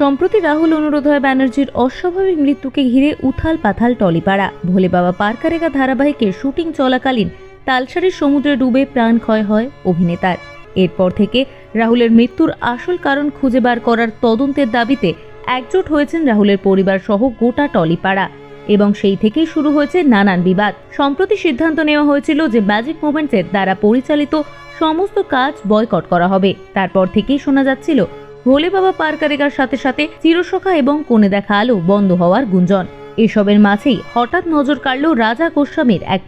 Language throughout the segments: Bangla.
সম্প্রতি রাহুল অনুরোধয় ব্যানার্জির অস্বাভাবিক মৃত্যুকে ঘিরে উথাল পাথাল টলিপাড়া। ভোলে বাবা পারকারেগা ধারাবাহিকের শুটিং চলাকালীন তালসারির সমুদ্রে ডুবে প্রাণ ক্ষয় হয় অভিনেতার। এরপর থেকে রাহুলের মৃত্যুর আসল কারণ খুঁজে বার করার তদন্তের দাবিতে একজোট হয়েছেন রাহুলের পরিবার সহ গোটা টলিপাড়া এবং সেই থেকেই শুরু হয়েছে নানান বিবাদ। সম্প্রতি সিদ্ধান্ত নেওয়া হয়েছিল যে ম্যাজিক মোমেন্টসের দ্বারা পরিচালিত সমস্ত কাজ বয়কট করা হবে। তারপর থেকেই শোনা যাচ্ছিল ভোলে বাবা পারকারেগার সাথে সাথে চিরসখা এবং কোণে দেখা আলো বন্ধ হওয়ার গুঞ্জন। এসবের মাঝেই হঠাৎ নজর কাড়ল রাজা গোস্বামীর এক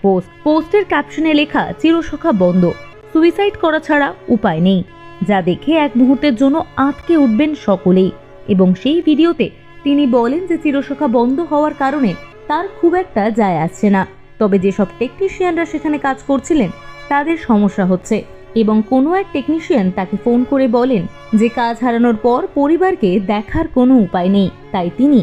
পোস্টের ক্যাপশনে লেখা চিরসখা বন্ধ, সুইসাইড করা ছাড়া উপায় নেই, যা দেখে এক মুহূর্তের জন্য আঁতকে উঠবেন সকলেই। এবং সেই ভিডিওতে তিনি বলেন যে চিরসখা বন্ধ হওয়ার কারণে তার খুব একটা যায় আসছে না, তবে যেসব টেকনিশিয়ানরা সেখানে কাজ করছিলেন তাদের সমস্যা হচ্ছে এবং কোনো এক টেকনিশিয়ান তাকে ফোন করে বলেন যে কাজ হারানোর পর পরিবারকে দেখার কোনো উপায় নেই, তাই তিনি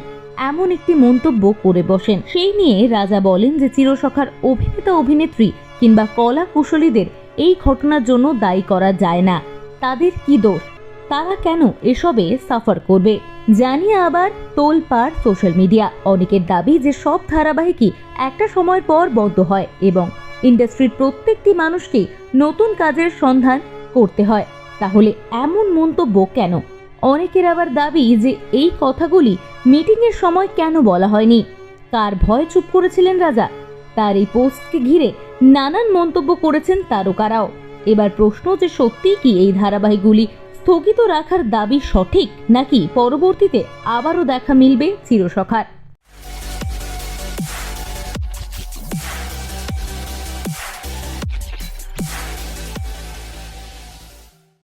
এমন একটি মন্তব্য করে বসেন। সেই নিয়ে রাজা বলেন যে চিরসখার অভিনেতা অভিনেত্রী কিংবা কলা কুশলীদের এই ঘটনার জন্য দায়ী করা যায় না। তাদের কি দোষ? তারা কেন এসবে সাফার করবে? জানিয়ে আবার তোলপাড় সোশ্যাল মিডিয়া। অনেকের দাবি যে সব ধারাবাহিকই একটা সময় পর বন্ধ হয় এবং ইন্ডাস্ট্রির প্রত্যেকটি মানুষকেই নতুন কাজের সন্ধান করতে হয়, তাহলে এমন মন্তব্য কেন? অনেকের আবার দাবি যে এই কথাগুলি মিটিংয়ের সময় কেন বলা হয়নি, কার ভয় চুপ করেছিলেন রাজা। তার এই পোস্টকে ঘিরে নানান মন্তব্য করেছেন তারকারাও। এবার প্রশ্ন যে সত্যিই কি এই ধারাবাহিকগুলি স্থগিত রাখার দাবি সঠিক, নাকি পরবর্তীতে আবারও দেখা মিলবে চিরসখার?